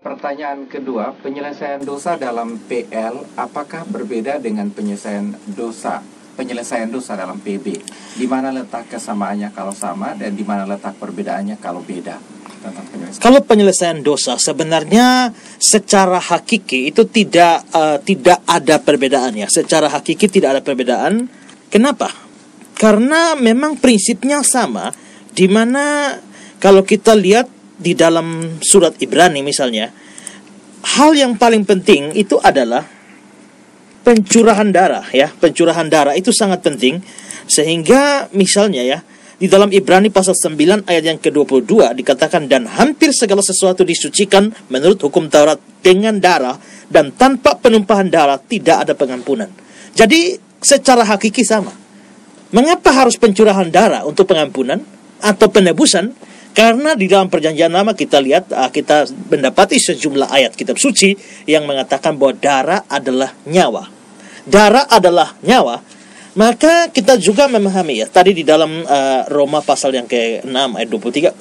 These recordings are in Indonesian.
Pertanyaan kedua, penyelesaian dosa dalam PL apakah berbeda dengan penyelesaian dosa dalam PB? Di mana letak kesamaannya kalau sama dan di mana letak perbedaannya kalau beda? Kalau penyelesaian dosa sebenarnya secara hakiki itu tidak ada perbedaannya. Secara hakiki tidak ada perbedaan. Kenapa? Karena memang prinsipnya sama. Di mana kalau kita lihat di dalam surat Ibrani misalnya, hal yang paling penting itu adalah pencurahan darah ya. Pencurahan darah itu sangat penting, sehingga misalnya ya, di dalam Ibrani pasal 9 ayat yang ke-22 dikatakan, dan hampir segala sesuatu disucikan menurut hukum Taurat dengan darah, dan tanpa penumpahan darah tidak ada pengampunan. Jadi secara hakiki sama. Mengapa harus pencurahan darah untuk pengampunan atau penebusan? Karena di dalam perjanjian lama kita lihat, kita mendapati sejumlah ayat kitab suci yang mengatakan bahwa darah adalah nyawa. Darah adalah nyawa. Maka kita juga memahami ya, tadi di dalam Roma pasal yang ke-6 ayat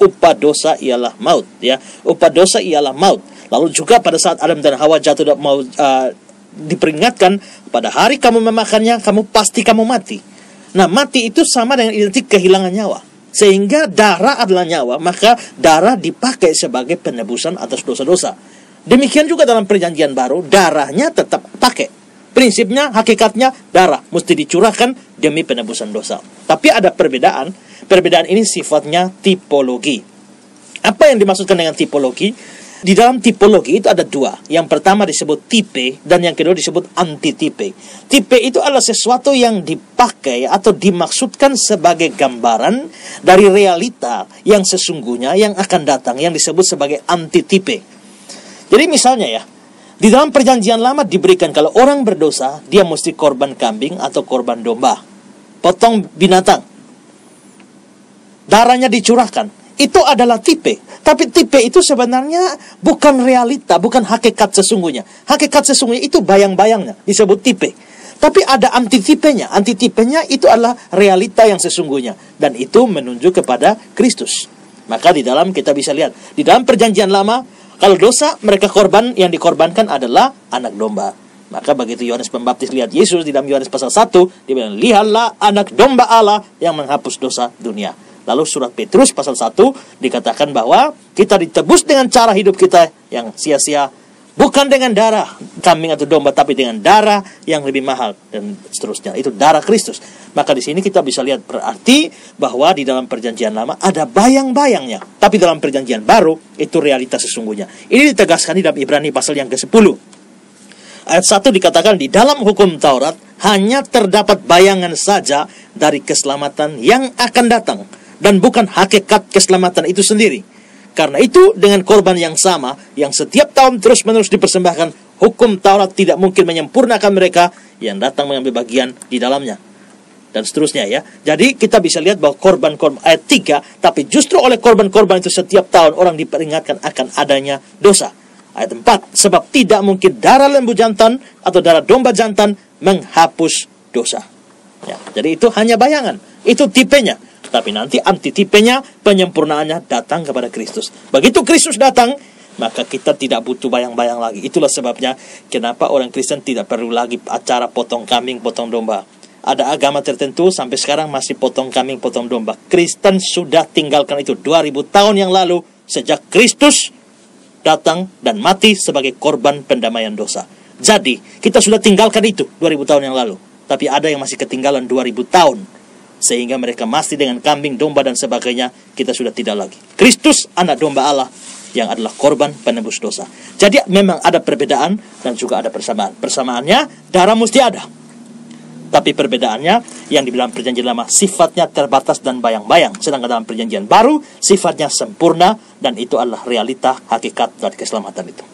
23, upah dosa ialah maut ya. Upah dosa ialah maut. Lalu juga pada saat Adam dan Hawa jatuh dan mau diperingatkan, pada hari kamu memakannya, kamu pasti kamu mati. Nah, mati itu sama dengan identik kehilangan nyawa. Sehingga darah adalah nyawa, maka darah dipakai sebagai penebusan atas dosa-dosa. Demikian juga dalam perjanjian baru, darahnya tetap pakai. Prinsipnya, hakikatnya, darah mesti dicurahkan demi penebusan dosa. Tapi ada perbedaan. Perbedaan ini sifatnya tipologi. Apa yang dimaksudkan dengan tipologi? Di dalam tipologi itu ada dua. Yang pertama disebut tipe, dan yang kedua disebut antitipe. Tipe itu adalah sesuatu yang dipakai atau dimaksudkan sebagai gambaran dari realita yang sesungguhnya yang akan datang, yang disebut sebagai antitipe. Jadi misalnya ya, di dalam perjanjian lama diberikan kalau orang berdosa, dia mesti korban kambing atau korban domba. Potong binatang. Darahnya dicurahkan. Itu adalah tipe. Tapi tipe itu sebenarnya bukan realita, bukan hakikat sesungguhnya. Hakikat sesungguhnya itu bayang-bayangnya, disebut tipe. Tapi ada antitipenya. Antitipenya itu adalah realita yang sesungguhnya. Dan itu menunjuk kepada Kristus. Maka di dalam kita bisa lihat, di dalam perjanjian lama, kalau dosa mereka korban, yang dikorbankan adalah anak domba. Maka begitu Yohanes Pembaptis lihat Yesus di dalam Yohanes pasal 1, dia bilang, lihatlah anak domba Allah yang menghapus dosa dunia. Lalu surat Petrus pasal 1 dikatakan bahwa kita ditebus dengan cara hidup kita yang sia-sia, bukan dengan darah kambing atau domba, tapi dengan darah yang lebih mahal dan seterusnya. Itu darah Kristus. Maka di sini kita bisa lihat berarti bahwa di dalam perjanjian lama ada bayang-bayangnya, tapi dalam perjanjian baru itu realitas sesungguhnya. Ini ditegaskan di dalam Ibrani pasal yang ke-10. Ayat 1 dikatakan, di dalam hukum Taurat hanya terdapat bayangan saja dari keselamatan yang akan datang, dan bukan hakikat keselamatan itu sendiri. Karena itu dengan korban yang sama, yang setiap tahun terus-menerus dipersembahkan, hukum Taurat tidak mungkin menyempurnakan mereka yang datang mengambil bagian di dalamnya. Dan seterusnya ya. Jadi kita bisa lihat bahwa korban-korban ayat 3, tapi justru oleh korban-korban itu setiap tahun orang diperingatkan akan adanya dosa. Ayat 4, sebab tidak mungkin darah lembu jantan atau darah domba jantan menghapus dosa. Ya, jadi itu hanya bayangan. Itu tipenya. Tapi nanti antitipenya, penyempurnaannya datang kepada Kristus. Begitu Kristus datang, maka kita tidak butuh bayang-bayang lagi. Itulah sebabnya kenapa orang Kristen tidak perlu lagi acara potong kambing, potong domba. Ada agama tertentu sampai sekarang masih potong kambing, potong domba. Kristen sudah tinggalkan itu 2000 tahun yang lalu, sejak Kristus datang dan mati sebagai korban pendamaian dosa. Jadi, kita sudah tinggalkan itu 2000 tahun yang lalu. Tapi ada yang masih ketinggalan 2000 tahun. Sehingga mereka masih dengan kambing, domba dan sebagainya. Kita sudah tidak lagi. Kristus anak domba Allah yang adalah korban penebus dosa. Jadi memang ada perbedaan dan juga ada persamaan. Persamaannya darah mesti ada. Tapi perbedaannya yang di dalam perjanjian lama sifatnya terbatas dan bayang-bayang. Sedangkan dalam perjanjian baru sifatnya sempurna dan itu adalah realita hakikat dari keselamatan itu.